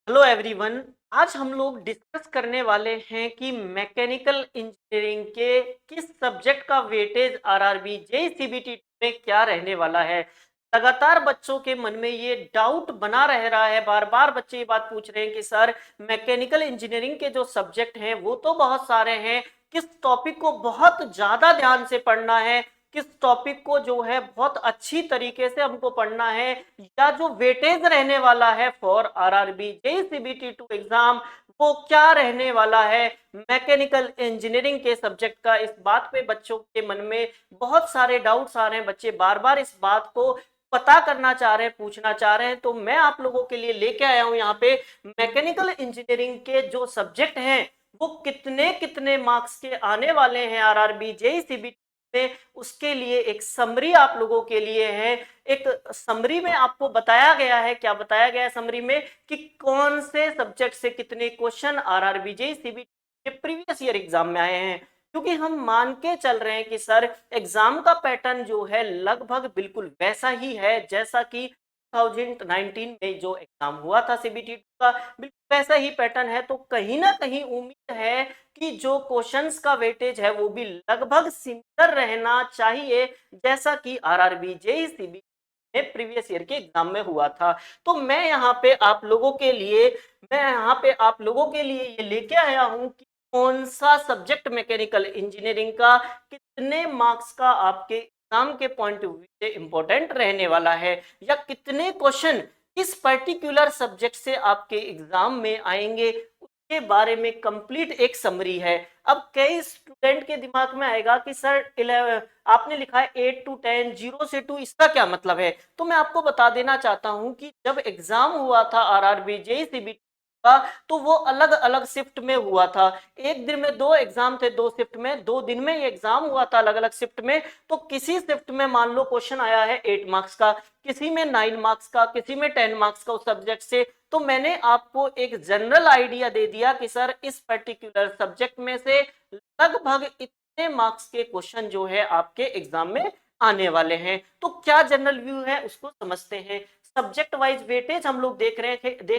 Hello everyone. आज हम लोग डिस्कस करने वाले हैं कि मैकेनिकल इंजीनियरिंग के किस सब्जेक्ट का वेटेज आरआरबी जेई सीबीटी में क्या रहने वाला है। लगातार बच्चों के मन में ये डाउट बना रह रहा है, बार बार बच्चे ये बात पूछ रहे हैं कि सर मैकेनिकल इंजीनियरिंग के जो सब्जेक्ट हैं वो तो बहुत सारे हैं, किस टॉपिक को बहुत ज्यादा ध्यान से पढ़ना है, किस टॉपिक को जो है बहुत अच्छी तरीके से हमको पढ़ना है, या जो वेटेज रहने वाला है फॉर आरआरबी जेईसीबीटी 2 एग्जाम वो क्या रहने वाला है मैकेनिकल इंजीनियरिंग के सब्जेक्ट का। इस बात पे बच्चों के मन में बहुत सारे डाउट्स आ रहे हैं, बच्चे बार बार इस बात को पता करना चाह रहे हैं, पूछना चाह रहे हैं। तो मैं आप लोगों के लिए लेके आया हूं यहाँ पे मैकेनिकल इंजीनियरिंग के जो सब्जेक्ट हैं वो कितने कितने मार्क्स के आने वाले हैं आरआरबी जेईसीबीटी में, उसके लिए एक समरी आप लोगों के लिए है। एक समरी में आपको बताया गया है, क्या बताया गया है समरी में, कि कौन से सब्जेक्ट से कितने क्वेश्चन आरआरबी जेईसीबीटी के प्रीवियस ईयर एग्जाम में आए हैं। क्योंकि हम मान के चल रहे हैं कि सर एग्जाम का पैटर्न जो है लगभग बिल्कुल वैसा ही है जैसा कि 2019 में जो एग्जाम हुआ था सीबीटी का, बिल्कुल वैसा ही पैटर्न है। तो कहीं ना कहीं उम्मीद है कि जो क्वेश्चंस का वेटेज है वो भी लगभग सिमिलर रहना चाहिए जैसा कि आरआरबी जेईसीबी में प्रीवियस ईयर के एग्जाम में हुआ था। तो मैं यहाँ पे आप लोगों के लिए ये लेके आया हूँ कि कौन सा सब्जेक्ट मैकेनिकल इंजीनियरिंग का कितने मार्क्स का आपके एग्जाम के पॉइंट ऑफ व्यू से इंपॉर्टेंट रहने वाला है, या कितने क्वेश्चन इस पर्टिकुलर सब्जेक्ट से आपके एग्जाम में आएंगे, उसके बारे में कंप्लीट एक समरी है। अब कई स्टूडेंट के दिमाग में आएगा कि सर 11 आपने लिखा है 8 to 10 0 से 2, इसका क्या मतलब है। तो मैं आपको बता देना चाहता हूं कि जब एग्जाम हुआ था आरआरबी जेईसीबी का, तो वो अलग अलग शिफ्ट में हुआ था। एक दिन में दो एग्जाम थे, दो शिफ्ट में, 2 दिन में ये एग्जाम हुआ था अलग अलग शिफ्ट में। तो किसी शिफ्ट में मान लो क्वेश्चन आया है 8 मार्क्स का, किसी में 9 मार्क्स का, किसी में 10 मार्क्स का उस सब्जेक्ट से। तो मैंने आपको एक जनरल आइडिया दे दिया कि सर इस पर्टिकुलर सब्जेक्ट में से लगभग इतने मार्क्स के क्वेश्चन जो है आपके एग्जाम में आने वाले हैं। तो क्या जनरल व्यू है उसको समझते हैं। सब्जेक्ट वाइज वेटेज हम लोग देख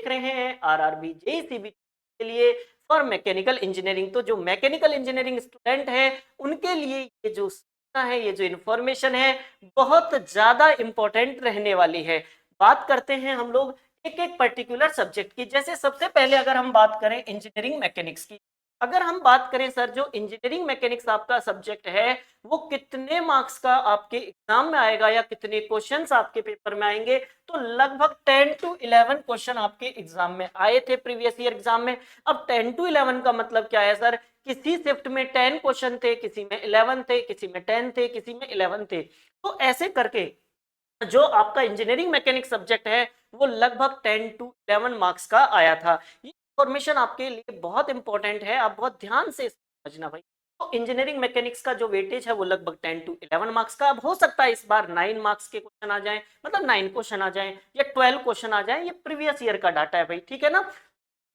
रहे हैं आरआरबी जेईसीबी के लिए फॉर मैकेनिकल इंजीनियरिंग। तो जो मैकेनिकल इंजीनियरिंग स्टूडेंट है उनके लिए ये जो सूचना है, ये जो इंफॉर्मेशन है बहुत ज्यादा इंपॉर्टेंट रहने वाली है। बात करते हैं हम लोग एक एक पर्टिकुलर सब्जेक्ट की। जैसे सबसे पहले अगर हम बात करें इंजीनियरिंग मैकेनिक्स की, अगर हम बात करें सर जो इंजीनियरिंग मैकेनिक्स आपका सब्जेक्ट है वो कितने मार्क्स का आपके एग्जाम में आएगा या कितने क्वेश्चंस आपके पेपर में आएंगे, तो लगभग 10 to 11 क्वेश्चन आपके एग्जाम में आए थे प्रीवियस ईयर एग्जाम में। अब 10 to 11 का मतलब क्या है सर, किसी शिफ्ट में 10 क्वेश्चन थे, किसी में 11 थे, किसी में 10 थे, किसी में 11 थे। तो ऐसे करके जो आपका इंजीनियरिंग मैकेनिक सब्जेक्ट है वो लगभग 10 to 11 मार्क्स का आया था। ये इंफॉर्मेशन आपके लिए बहुत इंपॉर्टेंट है, आप बहुत ध्यान से समझना भाई। तो इंजीनियरिंग मैकेनिक्स का जो वेटेज है वो लगभग 10 to 11 मार्क्स का। अब हो सकता है इस बार 9 मार्क्स के क्वेश्चन आ जाए, मतलब 9 क्वेश्चन आ जाए या 12 क्वेश्चन आ जाए, ये प्रीवियस ईयर का डाटा है भाई, ठीक है ना।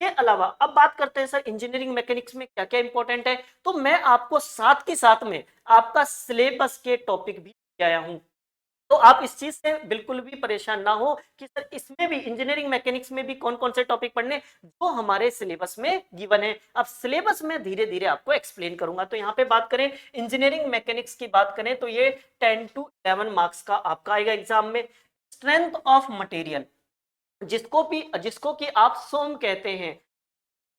के अलावा अब बात करते हैं सर इंजीनियरिंग मैकेनिक्स में क्या क्या इंपॉर्टेंट है। तो मैं आपको साथ के साथ में आपका सिलेबस के टॉपिक भी आया हूं। तो आप इस चीज से बिल्कुल भी परेशान ना हो कि सर इसमें भी इंजीनियरिंग मैकेनिक्स में भी कौन कौन से टॉपिक पढ़ने जो हमारे सिलेबस में गिवन है। अब सिलेबस में धीरे धीरे आपको एक्सप्लेन करूंगा। तो यहाँ पे बात करें इंजीनियरिंग मैकेनिक्स की बात करें तो ये 10 to 11 मार्क्स का आपका आएगा एग्जाम में। स्ट्रेंथ ऑफ मटेरियल, जिसको कि आप सोम कहते हैं,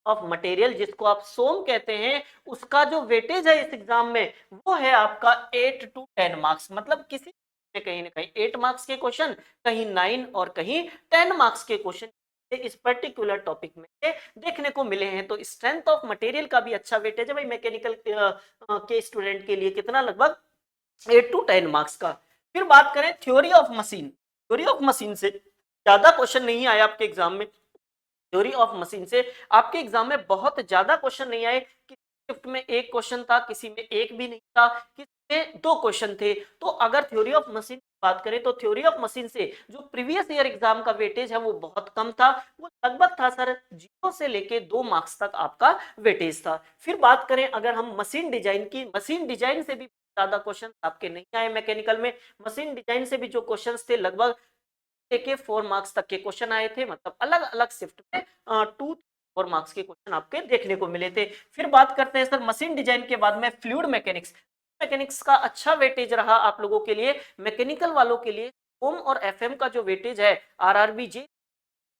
ऑफ मटेरियल जिसको आप सोम कहते हैं, उसका जो वेटेज है इस एग्जाम में वो है आपका 8 to 10 मार्क्स। मतलब किसी में कहीं ना कहीं 8 मार्क्स के क्वेश्चन, कहीं 9 और कहीं 10 मार्क्स के क्वेश्चन इस पर्टिकुलर टॉपिक में देखने को मिले हैं। तो स्ट्रेंथ ऑफ मटेरियल का भी अच्छा वेटेज है भाई मैकेनिकल के स्टूडेंट के लिए, कितना लगभग 8 to 10 मार्क्स का। फिर बात करें theory of machine, theory of machine से ज्यादा क्वेश्चन नहीं आया आपके एग्जाम में। थ्योरी ऑफ मशीन से आपके एग्जाम में बहुत ज्यादा क्वेश्चन नहीं आए, किसी शिफ्ट में एक क्वेश्चन था, किसी में एक भी नहीं था, किसी में दो क्वेश्चन थे। तो अगर थ्योरी ऑफ मशीन की बात करें तो थ्योरी ऑफ मशीन से जो प्रीवियस ईयर एग्जाम का वेटेज है वो बहुत कम था, वो लगभग था सर 0 से लेके 2 मार्क्स तक आपका वेटेज था। फिर बात करें अगर हम मशीन डिजाइन की, मशीन डिजाइन से भी ज्यादा क्वेश्चन आपके नहीं आए मैकेनिकल में। मशीन डिजाइन से भी जो क्वेश्चन थे लगभग लेके 4 मार्क्स तक के क्वेश्चन आए थे, मतलब अलग अलग शिफ्ट में 2 4 मार्क्स के क्वेश्चन आपके देखने को मिले थे। फिर बात करते हैं सर मशीन डिजाइन के बाद में फ्लूइड मैकेनिक्स। मैकेनिक्स का अच्छा वेटेज रहा आप लोगों के लिए, मैकेनिकल वालों के लिए ओम और एफएम का जो वेटेज है आरआरबी जी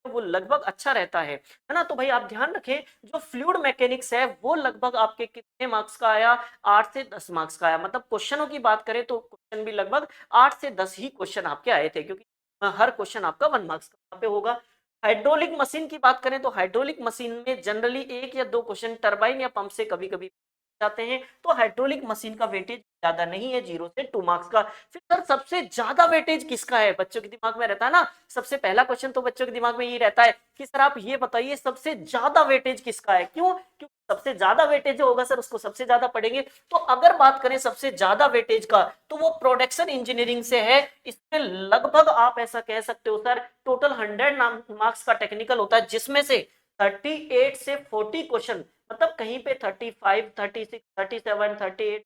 वो लगभग अच्छा रहता है ना। तो भाई आप ध्यान रखें, जो फ्लूइड मैकेनिक्स है वो लगभग आपके कितने मार्क्स का आया, 8 से 10 मार्क्स का आया। मतलब क्वेश्चनों की बात करें तो क्वेश्चन भी लगभग 8 से 10 ही क्वेश्चन आपके आए थे, क्योंकि हर क्वेश्चन आपका 1 मार्क्स का पे होगा। हाइड्रोलिक मशीन की बात करें तो हाइड्रोलिक मशीन में जनरली 1 या 2 क्वेश्चन टरबाइन या पंप से कभी कभी जाते हैं, तो हाइड्रोलिक मशीन का वेटेज ज्यादा नहीं है, 0 से 2 मार्क्स का। फिर सर सबसे ज्यादा वेटेज किसका है, बच्चों के दिमाग में रहता है ना, सबसे पहला क्वेश्चन तो बच्चों के दिमाग में ये रहता है कि सर आप ये बताइए सबसे ज्यादा वेटेज किसका है। क्यों? क्योंकि सबसे ज्यादा वेटेज जो होगा सर उसको सबसे ज्यादा पढ़ेंगे। तो अगर बात करें सबसे ज्यादा वेटेज का तो वो प्रोडक्शन इंजीनियरिंग से है। इसमें लगभग आप ऐसा कह सकते हो सर टोटल 100 मार्क्स का टेक्निकल होता है, जिसमें से 38 से 40 क्वेश्चन, मतलब कहीं पे 35 36 37 38,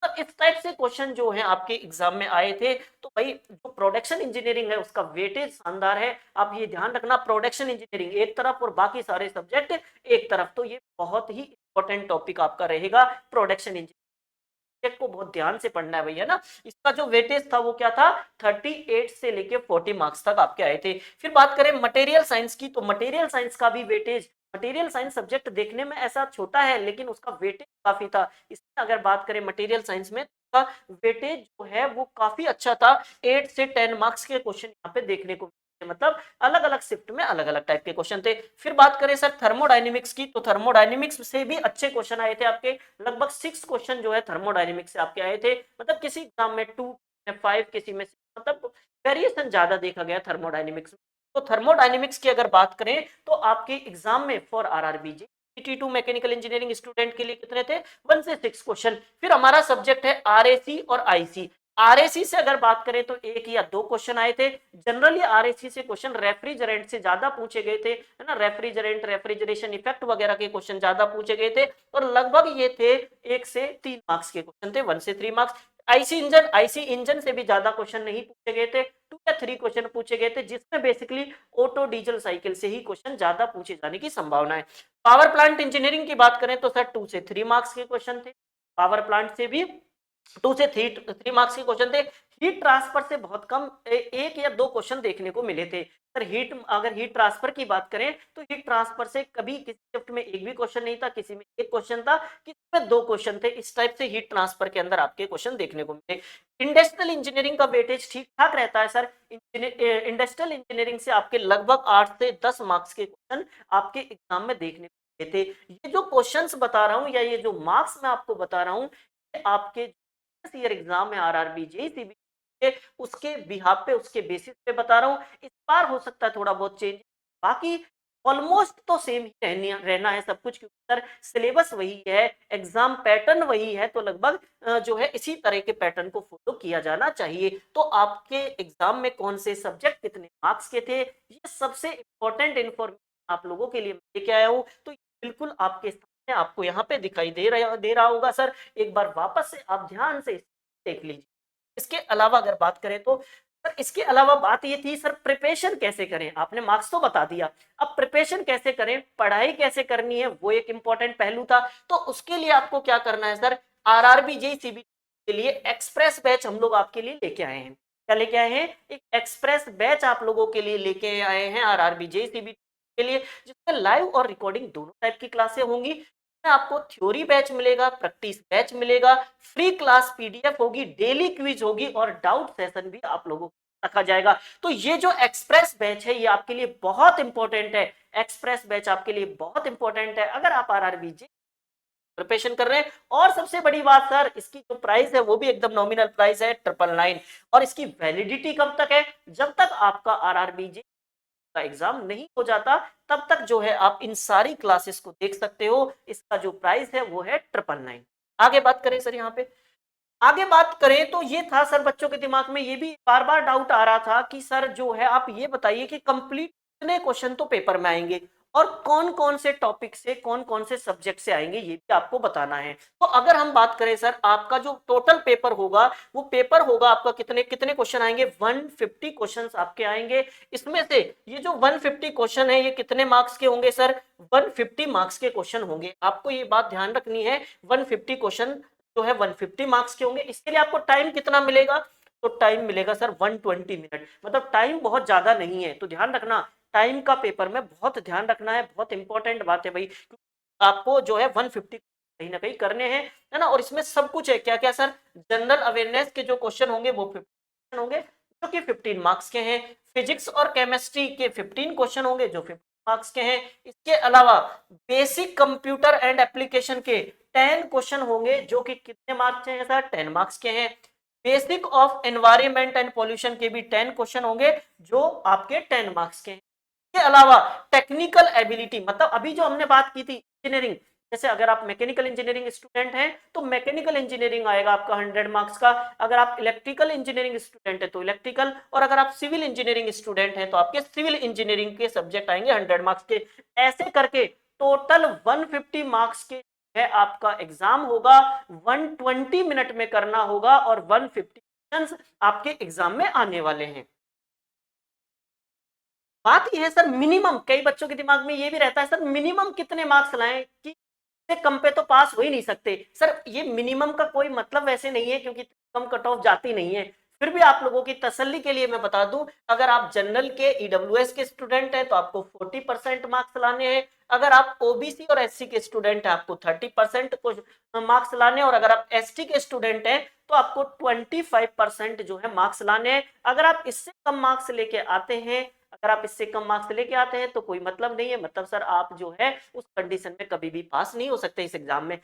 तो इस टाइप से क्वेश्चन जो है आपके एग्जाम में आए थे। तो भाई जो प्रोडक्शन इंजीनियरिंग है उसका वेटेज शानदार है। आप ये ध्यान रखना, प्रोडक्शन इंजीनियरिंग एक तरफ और बाकी सारे सब्जेक्ट एक तरफ, तो ये बहुत ही इंपॉर्टेंट टॉपिक आपका रहेगा प्रोडक्शन इंजीनियरिंग को बहुत ध्यान से पढ़ना है भैया ना। इसका जो वेटेज था वो क्या था, 38 से लेके 40 मार्क्स तक आपके आए थे। फिर बात करें मटेरियल साइंस की, तो मटेरियल साइंस का भी वेटेज, मटेरियल साइंस सब्जेक्ट देखने में ऐसा छोटा है लेकिन उसका वेटेज काफी था। इसमें अगर बात करें मटेरियल साइंस में का वेटेज जो है वो काफी अच्छा था, 8 से 10 मार्क्स के क्वेश्चन यहाँ पे देखने को, मतलब अलग अलग शिफ्ट में अलग अलग टाइप के क्वेश्चन थे। फिर बात करें सर थर्मोडायनेमिक्स की, तो थर्मोडायनेमिक्स से भी अच्छे क्वेश्चन आए थे आपके, लगभग 6 क्वेश्चन जो है थर्मोडायनेमिक्स से आपके आए थे। मतलब किसी एग्जाम में 2 में 5, किसी में 6, मतलब वेरिएशन ज्यादा देखा गया थर्मोडायनेमिक्स में। तो थर्मोडायनेमिक्स की अगर बात करें तो आपके एग्जाम में for RRB T2 mechanical engineering student के लिए कितने थे, 1 से 6 क्वेश्चन। फिर हमारा सब्जेक्ट है आरएसी और आईसी। आरएसी से अगर बात करें तो 1 या 2 क्वेश्चन आए थे। जनरली आरएसी से क्वेश्चन रेफ्रिजरेंट से ज्यादा पूछे गए थे, है ना, रेफ्रिजरेंट रेफ्रिजरेशन इफेक्ट वगैरह के क्वेश्चन ज्यादा पूछे गए थे, और लगभग ये थे 1 से 3 मार्क्स के क्वेश्चन थे, 1 से 3 मार्क्स। आईसी इंजन से भी ज्यादा क्वेश्चन नहीं पूछे गए थे, 2 या 3 क्वेश्चन पूछे गए थे, जिसमें बेसिकली ऑटो डीजल साइकिल से ही क्वेश्चन ज्यादा पूछे जाने की संभावना है। पावर प्लांट इंजीनियरिंग की बात करें तो सर 2 से 3 मार्क्स के क्वेश्चन थे, पावर प्लांट से भी 2 से 3 मार्क्स के क्वेश्चन थे। हीट ट्रांसफर से बहुत कम 1 या 2 क्वेश्चन देखने को मिले थे सर। अगर हीट ट्रांसफर की बात करें तो हीट ट्रांसफर से कभी किसी शिफ्ट में एक भी क्वेश्चन नहीं था, किसी में एक क्वेश्चन था, किसी में 2 क्वेश्चन थे। इस टाइप से हीट ट्रांसफर के अंदर आपके क्वेश्चन देखने को मिले। इंडस्ट्रियल इंजीनियरिंग का वेटेज ठीक ठाक रहता है सर। इंडस्ट्रियल इंजीनियरिंग से आपके लगभग 8 से 10 मार्क्स के क्वेश्चन आपके एग्जाम में देखने को मिले थे। ये जो क्वेश्चंस बता रहा हूँ या ये जो मार्क्स मैं आपको बता रहा हूँ, आपके ईयर एग्जाम में आरआरबी जेईसीबी उसके बिहाफ पे, उसके बेसिस पे बता रहा हूँ। इस बार हो सकता है थोड़ा बहुत चेंज, बाकी ऑलमोस्ट तो सेम ही रहना है सब कुछ, क्योंकि सर सिलेबस वही है, एग्जाम पैटर्न वही है, तो लगभग जो है इसी तरह के पैटर्न को फॉलो किया जाना चाहिए। तो आपके एग्जाम में कौन से सब्जेक्ट कितने मार्क्स के थे, ये सबसे इंपॉर्टेंट इन्फॉर्मेशन आप लोगों के लिए लेके आया हूँ। तो बिल्कुल आपके सामने आपको यहाँ पे दिखाई दे रहा होगा सर। एक बार वापस से आप ध्यान से देख लीजिए। इसके अलावा अगर बात करें तो सर, इसके अलावा बात ये थी सर प्रिपरेशन कैसे करें। आपने मार्क्स तो बता दिया, अब प्रिपरेशन कैसे करें, पढ़ाई कैसे करनी है, वो एक इंपॉर्टेंट पहलू था। तो उसके लिए आपको क्या करना है सर, आरआरबी जेईसीबी के लिए एक्सप्रेस बैच हम लोग आपके लिए लेके आए हैं। क्या लेके आए हैं, एक एक्सप्रेस बैच आप लोगों के लिए लेके आए हैं आरआरबी जेईसीबी के लिए, जिसमें लाइव और रिकॉर्डिंग दोनों टाइप की क्लासें होंगी। आपको थ्योरी बैच मिलेगा, प्रैक्टिस बैच मिलेगा, फ्री क्लास पीडीएफ होगी, डेली क्विज होगी और डाउट सेशन भी आप लोगों को रखा जाएगा। तो ये जो एक्सप्रेस बैच है ये आपके लिए बहुत इंपॉर्टेंट है। एक्सप्रेस बैच आपके लिए बहुत इंपॉर्टेंट है अगर आप आरआरबी प्रिपरेशन कर रहे हैं। और सबसे बड़ी बात सर, इसकी जो प्राइस है वो भी एकदम नॉमिनल प्राइस है 999, और इसकी वैलिडिटी कब तक है, जब तक आपका आरआरबी का एग्जाम नहीं हो जाता तब तक जो है आप इन सारी क्लासेस को देख सकते हो। इसका जो प्राइस है वो है 999। आगे बात करें सर, यहाँ पे आगे बात करें तो ये था सर बच्चों के दिमाग में ये भी बार बार डाउट आ रहा था कि सर जो है आप ये बताइए कि कंप्लीट कितने क्वेश्चन तो पेपर में आएंगे, और कौन कौन से टॉपिक से, कौन कौन से सब्जेक्ट से आएंगे, ये भी आपको बताना है। तो अगर हम बात करें सर, आपका जो टोटल पेपर होगा, वो पेपर होगा आपका कितने कितने क्वेश्चन आएंगे, 150 क्वेश्चंस आपके आएंगे। इसमें से ये जो 150 क्वेश्चन है, ये कितने मार्क्स के होंगे सर, 150 मार्क्स के क्वेश्चन होंगे। आपको ये बात ध्यान रखनी है, 150 क्वेश्चन जो है 150 मार्क्स के होंगे। इसके लिए आपको टाइम कितना मिलेगा, तो टाइम मिलेगा सर 120 मिनट, मतलब टाइम बहुत ज्यादा नहीं है। तो ध्यान रखना, टाइम का पेपर में बहुत ध्यान रखना है, बहुत इंपॉर्टेंट बात है भाई। आपको जो है 150 कहीं ना कहीं करने हैं, है ना। और इसमें सब कुछ है, क्या क्या सर, जनरल अवेयरनेस के जो क्वेश्चन होंगे वो 15 होंगे जो कि 15 मार्क्स के हैं। फिजिक्स और केमिस्ट्री के 15 क्वेश्चन होंगे जो 15 मार्क्स के हैं। इसके अलावा बेसिक कंप्यूटर एंड एप्लीकेशन के 10 क्वेश्चन होंगे जो कि कितने मार्क्स के हैं सर, 10 मार्क्स के हैं। Basic of environment and pollution के भी 10 क्वेश्चन होंगे जो आपके 10 मार्क्स के हैं। के अलावा टेक्निकल एबिलिटी, मतलब अभी जो हमने बात की थी इंजीनियरिंग, जैसे अगर आप मैकेनिकल इंजीनियरिंग स्टूडेंट हैं तो मैकेनिकल इंजीनियरिंग आएगा आपका 100 मार्क्स का। अगर आप इलेक्ट्रिकल इंजीनियरिंग स्टूडेंट है तो इलेक्ट्रिकल, और अगर आप सिविल इंजीनियरिंग स्टूडेंट हैं तो आपके सिविल इंजीनियरिंग के सब्जेक्ट आएंगे 100 मार्क्स के। ऐसे करके टोटल 150 मार्क्स के है आपका एग्जाम होगा, 120 मिनट में करना होगा, और 150 क्वेश्चंस आपके एग्जाम में आने वाले हैं। बात यह है सर, मिनिमम, कई बच्चों के दिमाग में ये भी रहता है सर, मिनिमम कितने मार्क्स लाएं कि से कम पे तो पास हो ही नहीं सकते। सर ये मिनिमम का कोई मतलब वैसे नहीं है, क्योंकि कम कट ऑफ जाती नहीं है। फिर भी आप लोगों की तसल्ली के लिए मैं बता दूं, अगर आप जनरल के ईडब्ल्यूएस के स्टूडेंट हैं तो आपको 40% मार्क्स लाने हैं। अगर आप ओबीसी और एससी के स्टूडेंट हैं आपको 30% मार्क्स लाने हैं। और अगर आप एसटी के स्टूडेंट हैं तो आपको 25% जो है मार्क्स लाने हैं। अगर आप इससे कम मार्क्स लेके आते हैं, अगर आप इससे कम मार्क्स लेके आते हैं तो कोई मतलब नहीं है, मतलब सर आप जो है उस कंडीशन में कभी भी पास नहीं हो सकते इस एग्जाम में।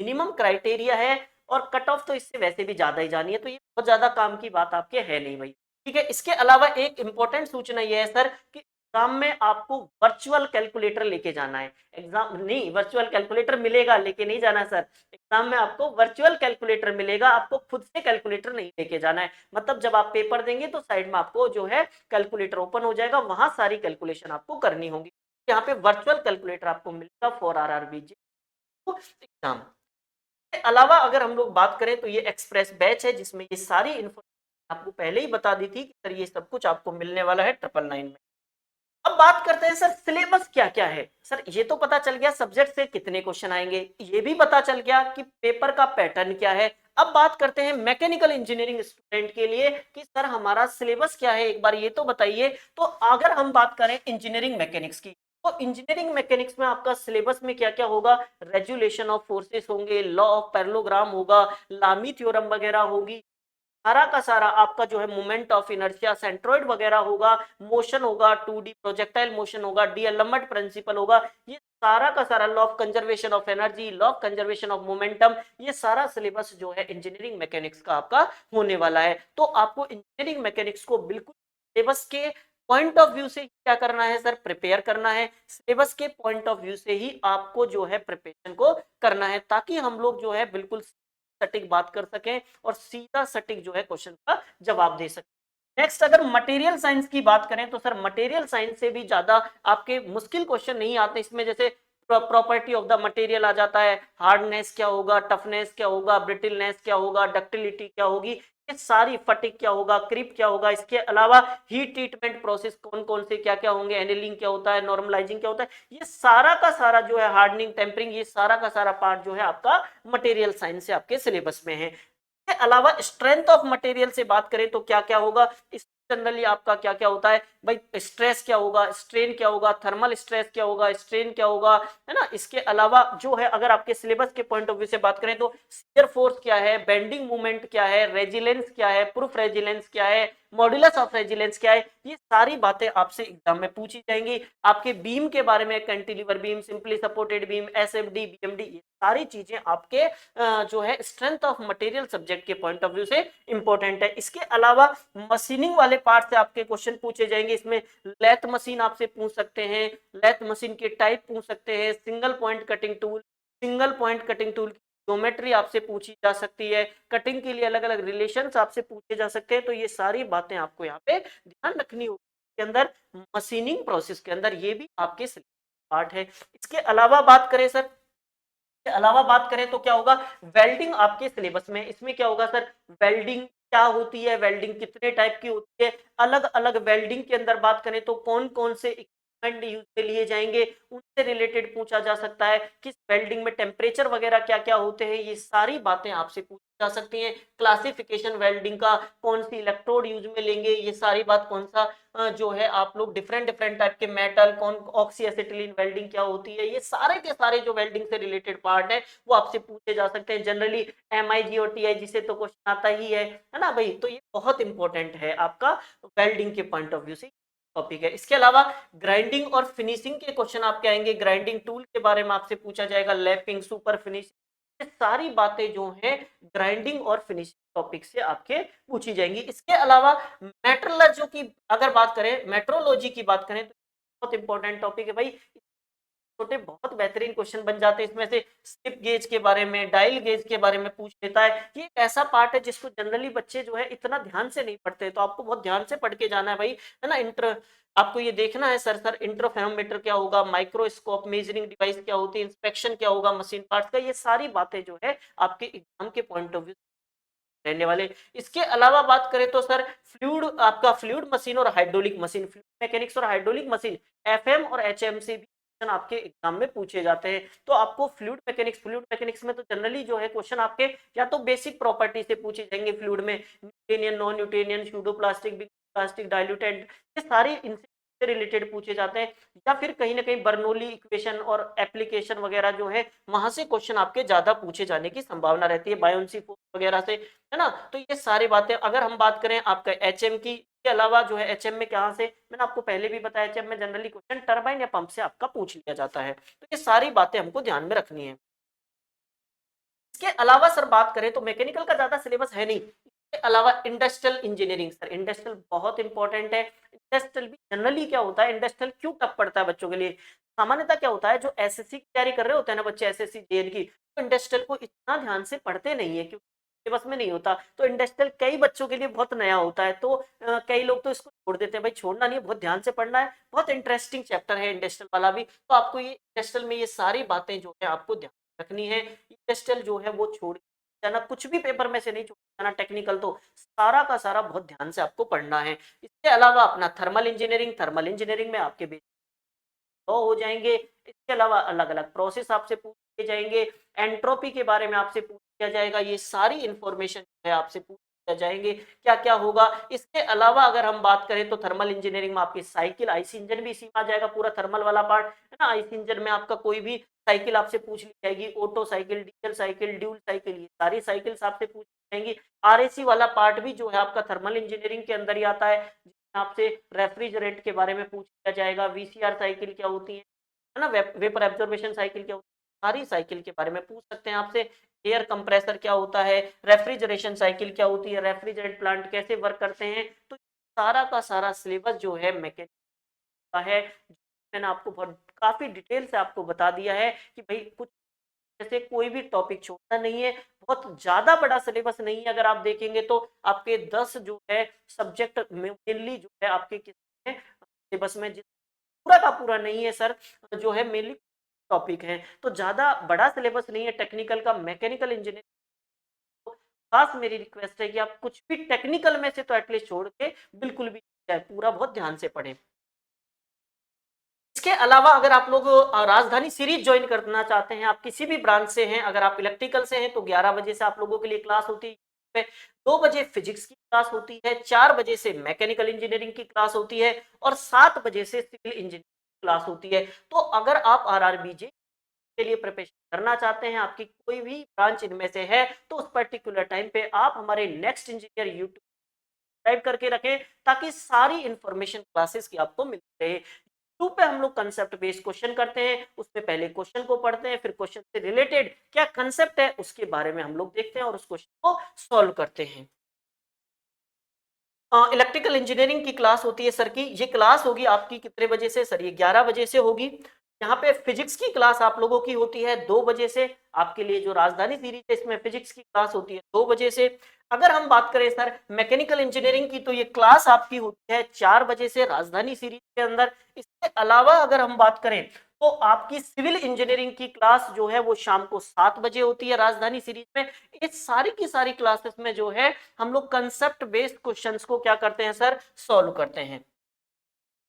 मिनिमम क्राइटेरिया है, और कट ऑफ तो इससे वैसे भी ज्यादा ही जानी है, तो ये बहुत ज्यादा काम की बात आपके है नहीं भाई। ठीक है, इसके अलावा एक इंपॉर्टेंट सूचना ये है सर कि एग्जाम में आपको वर्चुअल कैलकुलेटर लेके जाना है। एग्जाम नहीं, वर्चुअल कैलकुलेटर मिलेगा, लेके नहीं जाना सर। एग्जाम में आपको वर्चुअल कैलकुलेटर मिलेगा, आपको खुद से कैलकुलेटर नहीं लेके जाना है। मतलब जब आप पेपर देंगे तो साइड में आपको जो है कैलकुलेटर ओपन हो जाएगा, वहां सारी कैलकुलेशन आपको करनी होगी। यहाँ पे वर्चुअल कैलकुलेटर आपको मिलेगा फॉर RRBJ एग्जाम। अलावा अगर हम लोग बात करें तो ये एक्सप्रेस बैच है, जिसमें ये सारी इन्फॉर्मेशन आपको पहले ही बता दी थी कि सर ये सब कुछ आपको मिलने वाला है 999 में। अब बात करते हैं सर सिलेबस क्या क्या है। सर ये तो पता चल गया सब्जेक्ट से कितने क्वेश्चन आएंगे, ये भी पता चल गया कि पेपर का पैटर्न क्या है। अब बात करते हैं मैकेनिकल इंजीनियरिंग स्टूडेंट के लिए कि सर हमारा सिलेबस क्या है, एक बार ये तो बताइए। तो अगर हम बात करें इंजीनियरिंग मैकेनिक्स की, तो इंजीनियरिंग मैकेनिक्स में आपका सिलेबस में क्या क्या होगा, रेजुलेशन ऑफ फोर्सेस होंगे, लॉ ऑफ पैरेललोग्राम होगा, लामी थ्योरम वगैरह होगी, सारा का सारा आपका जो है मोमेंट ऑफ इनर्शिया, सेंट्रोइड वगैरह होगा, मोशन होगा, 2D प्रोजेक्टाइल मोशन होगा, डीअलेम्बर्ट प्रिंसिपल होगा, ये सारा का सारा law of conservation of energy, law of conservation of momentum, ये सारा सिलेबस जो है इंजीनियरिंग मैकेनिक्स का आपका होने वाला है। तो आपको इंजीनियरिंग मैकेनिक्स को बिल्कुल सिलेबस के पॉइंट ऑफ व्यू से क्या करना है सर, प्रिपेयर करना है। सिलेबस के पॉइंट ऑफ व्यू से ही आपको जो है प्रिपरेशन को करना है, ताकि हम लोग जो है बिल्कुल सटीक बात कर सकें और सीधा सटीक जो है क्वेश्चन का जवाब दे सकें। नेक्स्ट अगर मटेरियल साइंस की बात करें तो सर मटेरियल साइंस से भी ज्यादा आपके मुश्किल क्वेश्चन नहीं आते इसमें। जैसे प्रॉपर्टी ऑफ द मटेरियल आ जाता है, हार्डनेस क्या होगा, टफनेस क्या होगा, ब्रिटलनेस क्या होगा, डक्टिलिटी क्या होगी, ये सारी, फटिक क्या होगा, क्रिप क्या होगा। इसके अलावा हीट ट्रीटमेंट प्रोसेस कौन कौन से क्या क्या होंगे, एनिलिंग क्या होता है, नॉर्मलाइजिंग क्या होता है, ये सारा का सारा जो है, हार्डनिंग, टेम्परिंग, ये सारा का सारा पार्ट जो है आपका मटेरियल साइंस से आपके सिलेबस में है। अलावा स्ट्रेंथ ऑफ मटेरियल से बात करें तो क्या क्या होगा, जनरली आपका क्या क्या होता है भाई, स्ट्रेस क्या होगा, स्ट्रेन क्या होगा, थर्मल स्ट्रेस क्या होगा, स्ट्रेन क्या होगा, है ना। इसके अलावा जो है अगर आपके सिलेबस के पॉइंट ऑफ व्यू से बात करें तो शियर फोर्स क्या है, बेंडिंग मूवमेंट क्या है, रेजिलेंस क्या है, प्रूफ रेजिलेंस क्या है, मॉड्यूलस ऑफ रेजिलेंस क्या है, ये सारी बातें आपसे एग्जाम में पूछी जाएंगी। आपके बीम के बारे में, cantilever beam, simply supported beam, SFD, BMD, ये सारी चीजें आपके जो है स्ट्रेंथ ऑफ मटेरियल सब्जेक्ट के पॉइंट ऑफ व्यू से इंपॉर्टेंट है। इसके अलावा मशीनिंग वाले पार्ट से आपके क्वेश्चन पूछे जाएंगे। इसमें लेथ मशीन आपसे पूछ सकते हैं, लेथ मशीन के टाइप पूछ सकते हैं, single point cutting tool, single point cutting tool geometry आपसे पूछी जा सकती है, कटिंग के लिए अलग अलग रिलेशंस आपसे पूछे जा सकते हैं। तो ये सारी बातें आपको यहाँ पे ध्यान रखनी होगी। के अंदर, मशीनिंग प्रोसेस के अंदर, ये भी आपके पार्ट है। इसके अलावा बात करें सर, के अलावा बात करें तो क्या होगा, वेल्डिंग आपके सिलेबस में, इसमें क्या होगा सर, वेल्डिंग क्या होती है, वेल्डिंग कितने टाइप की होती है, अलग अलग वेल्डिंग के अंदर बात करें तो कौन कौन से इक्विपमेंट यूज में लिए जाएंगे, उनसे रिलेटेड पूछा जा सकता है, किस वेल्डिंग में टेम्परेचर वगैरह क्या क्या होते हैं, ये सारी बातें आपसे पूछी जा सकती हैं। क्लासिफिकेशन वेल्डिंग का, कौन सी इलेक्ट्रोड यूज में लेंगे, ये सारी बात, कौन सा जो है आप लोग डिफरेंट डिफरेंट टाइप के मेटल, कौन ऑक्सी एसिटिलीन वेल्डिंग क्या होती है, ये सारे के सारे जो वेल्डिंग से रिलेटेड पार्ट है वो आपसे पूछे जा सकते हैं। जनरली MIG और TIG से तो क्वेश्चन आता ही है ना भाई, तो ये बहुत इंपॉर्टेंट है आपका वेल्डिंग के पॉइंट ऑफ व्यू से टॉपिक है। इसके अलावा ग्राइंडिंग और फिनिशिंग के क्वेश्चन आपके आएंगे, ग्राइंडिंग टूल के बारे में आपसे पूछा जाएगा, लैपिंग, सुपर फिनिशिंग, ये सारी बातें जो है ग्राइंडिंग और फिनिशिंग टॉपिक से आपके पूछी जाएंगी। इसके अलावा मेट्रोलॉजी की अगर बात करें, मेट्रोलॉजी की बात करें तो बहुत इंपॉर्टेंट टॉपिक है भाई, छोटे बहुत बेहतरीन क्वेश्चन बन जाते हैं इसमें से। स्लिप गेज के बारे में, डायल गेज के बारे में पूछ लेता है। ये एक ऐसा पार्ट है जिसको जनरली बच्चे जो है इतना ध्यान से नहीं पढ़ते, तो आपको बहुत ध्यान से पढ़ के जाना है भाई, है ना। आपको ये देखना है सर इंटरफेरोमीटर क्या होगा, माइक्रोस्कोप मेजरिंग डिवाइस क्या होती है, इंस्पेक्शन क्या होगा मशीन पार्ट्स का, ये सारी बातें जो है आपके एग्जाम के पॉइंट ऑफ व्यू रहने वाले। इसके अलावा बात करें तो सर फ्लूइड, आपका फ्लूइड मशीन और हाइड्रोलिक मशीन, फ्लूइड मैकेनिक्स और हाइड्रोलिक मशीन, FM और HM से भी क्वेश्चन आपके एग्जाम में पूछे जाते हैं। तो आपको फ्लूइड मैकेनिक्स में तो जनरली जो है क्वेश्चन आपके या तो बेसिक प्रॉपर्टी से पूछे जाएंगे, फ्लूइड में Newtonian, non Newtonian, pseudo plastic, big plastic, dilatant, ये सारे इनसे रिलेटेड पूछे जाते हैं, या फिर कहीं ना कहीं बर्नौली इक्वेशन और एप्लीकेशन वगैरह जो है वहां से क्वेश्चन आपके ज्यादा पूछे जाने की संभावना रहती है, बायोन्सी फोर्स वगैरह से, है ना। तो ये सारी बातें, अगर हम बात करें आपका HM की, के अलावा जो है HM में कहाँ से, मैंने आपको पहले भी बताया, HM में जनरली क्वेश्चन टरबाइन या पंप से आपका पूछ लिया जाता है, तो ये सारी बातें हमको ध्यान में रखनी है। इसके अलावा सर बात करें तो मैकेनिकल का ज्यादा सिलेबस है नहीं, इसके अलावा इंडस्ट्रियल इंजीनियरिंग, सर इंडस्ट्रियल बहुत इंपॉर्टेंट है। इंडस्ट्रियल भी जनरली क्या होता है, इंडस्ट्रियल क्यों टफ पड़ता है बच्चों के लिए, सामान्यतः क्या होता है जो SSC की तैयारी कर रहे होते हैं ना बच्चे, SSC JN की, तो इंडस्ट्रियल को इतना ध्यान से पढ़ते नहीं है क्योंकि सिलेबस में नहीं होता, तो इंडस्ट्रियल कई बच्चों के लिए बहुत नया होता है, तो कई लोग तो इसको छोड़ देते हैं, भाई छोड़ना नहीं है, बहुत ध्यान से पढ़ना है, बहुत इंटरेस्टिंग चैप्टर है इंडस्ट्रियल वाला भी, तो आपको ये इंडस्ट्रियल में ये सारी बातें जो है आपको ध्यान रखनी है। इंडस्ट्रियल जो है वो छोड़ जाना, कुछ भी पेपर में से नहीं छोड़ जाना, टेक्निकल तो सारा का सारा बहुत ध्यान से आपको पढ़ना है। इसके अलावा अपना थर्मल इंजीनियरिंग में आपके लॉ हो जाएंगे। इसके अलावा अलग अलग प्रोसेस आपसे पूछे जाएंगे, एंट्रोपी के बारे में आपसे पूछ लिया जाएगा, ये सारी इंफॉर्मेशन है आपसे पूछ लिया जाएंगे क्या क्या होगा। इसके अलावा अगर हम बात करें तो थर्मल इंजीनियरिंग में आपकी साइकिल, आईसी इंजन भी इसी में आ जाएगा, पूरा थर्मल वाला पार्ट है ना। आईसी इंजन में आपका कोई भी साइकिल आपसे पूछ ली जाएगी, auto cycle, diesel cycle, dual cycle, ये सारी साइकिल्स आपसे पूछ जाएंगी। RAC वाला पार्ट भी जो है आपका थर्मल इंजीनियरिंग के अंदर ही आता है, आपसे रेफ्रिजरेंट के बारे में पूछ लिया जाएगा, VCR साइकिल क्या होती है ना, वेपर एब्जॉर्बेशन साइकिल क्या होती है, सारी साइकिल के बारे में पूछ सकते हैं आपसे। एयर कंप्रेसर क्या होता है, रेफ्रिजरेशन साइकिल क्या होती है, रेफ्रिजरेंट प्लांट कैसे वर्क करते हैं, तो सारा का सारा सिलेबस जो है मैकेनिकल का है, मैंने आपको बहुत काफी डिटेल से आपको बता दिया है कि भाई कुछ जैसे कोई भी टॉपिक छोटा नहीं है, बहुत ज्यादा बड़ा सिलेबस नहीं है। अगर आप देखेंगे तो आपके 10 जो है सब्जेक्ट मेनली जो है आपके किस सिलेबस में, पूरा का पूरा नहीं है सर, जो है मेनली टॉपिक है, तो ज्यादा बड़ा सिलेबस नहीं है टेक्निकल का, मैकेनिकल इंजीनियरिंग। तो खास मेरी रिक्वेस्ट है कि आप कुछ भी टेक्निकल में से तो एटलीस्ट छोड़ के बिल्कुल भी पूरा बहुत ध्यान से पढ़ें। इसके अलावा अगर आप लोग राजधानी सीरीज ज्वाइन करना चाहते हैं, आप किसी भी ब्रांच से हैं, अगर आप इलेक्ट्रिकल से हैं तो 11 बजे से आप लोगों के लिए क्लास होती है, 2 बजे फिजिक्स की क्लास होती है, 4 बजे से मैकेनिकल इंजीनियरिंग की क्लास होती है और 7 बजे से सिविल इंजीनियरिंग क्लास होती है। तो अगर आप RRBJ के लिए प्रिपरेशन करना चाहते हैं, आपकी कोई भी ब्रांच इनमें से है, तो उस पर्टिकुलर टाइम पे आप हमारे नेक्स्ट इंजीनियर यूट्यूब सब्सक्राइब करके रखें, ताकि सारी इंफॉर्मेशन क्लासेस की आपको मिलती रहे। यूट्यूब पे हम लोग कंसेप्ट बेस्ड क्वेश्चन करते हैं, उसमें पहले क्वेश्चन को पढ़ते हैं, फिर क्वेश्चन से रिलेटेड क्या कंसेप्ट है उसके बारे में हम लोग देखते हैं और उस क्वेश्चन को सॉल्व करते हैं। इलेक्ट्रिकल इंजीनियरिंग की क्लास होती है सर की, ये क्लास होगी आपकी कितने बजे से सर, ये 11 बजे से होगी। यहाँ पे फिजिक्स की क्लास आप लोगों की होती है 2 बजे से। आपके लिए जो राजधानी सीरीज है इसमें फिजिक्स की क्लास होती है 2 बजे से। अगर हम बात करें सर मैकेनिकल इंजीनियरिंग की, तो ये क्लास आपकी होती है 4 बजे से राजधानी सीरीज के अंदर। इसके अलावा अगर हम बात करें तो आपकी सिविल इंजीनियरिंग की क्लास जो है वो शाम को 7 बजे होती है राजधानी सीरीज में। इस सारी की सारी क्लासेस में जो है हम लोग कंसेप्ट बेस्ड क्वेश्चंस को क्या करते हैं सर, सॉल्व करते हैं।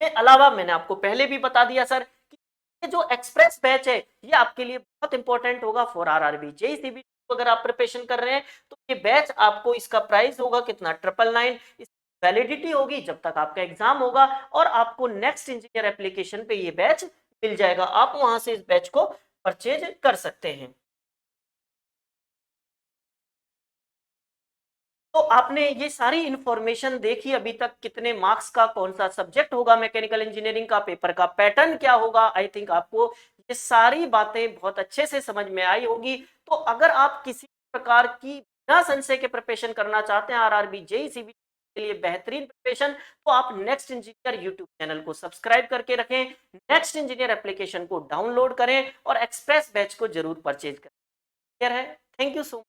के अलावा मैंने आपको पहले भी बता दिया सर कि ये जो एक्सप्रेस बैच है ये आपके लिए बहुत इंपॉर्टेंट होगा फॉर आरआरबी जेईई सीबीटी। अगर आप प्रिपरेशन कर रहे हैं तो ये बैच आपको, इसका प्राइस होगा कितना, 999। वैलिडिटी होगी जब तक आपका एग्जाम होगा, और आपको नेक्स्ट इंजीनियर एप्लीकेशन पे ये बैच मिल जाएगा। आप वहां से इस बैच को परचेज कर सकते हैं। तो आपने ये सारी इंफॉर्मेशन देखी अभी तक, कितने मार्क्स का कौन सा सब्जेक्ट होगा मैकेनिकल इंजीनियरिंग का, पेपर का पैटर्न क्या होगा। आई थिंक आपको ये सारी बातें बहुत अच्छे से समझ में आई होगी। तो अगर आप किसी प्रकार की बिना संशय के प्रिपरेशन करना चाहते हैं आरआरबी जेईई सीबीटी के लिए बेहतरीन प्रिपरेशन, तो आप नेक्स्ट इंजीनियर यूट्यूब चैनल को सब्सक्राइब करके रखें, नेक्स्ट इंजीनियर एप्लीकेशन को डाउनलोड करें और एक्सप्रेस बैच को जरूर परचेज करें। है। Thank you so much.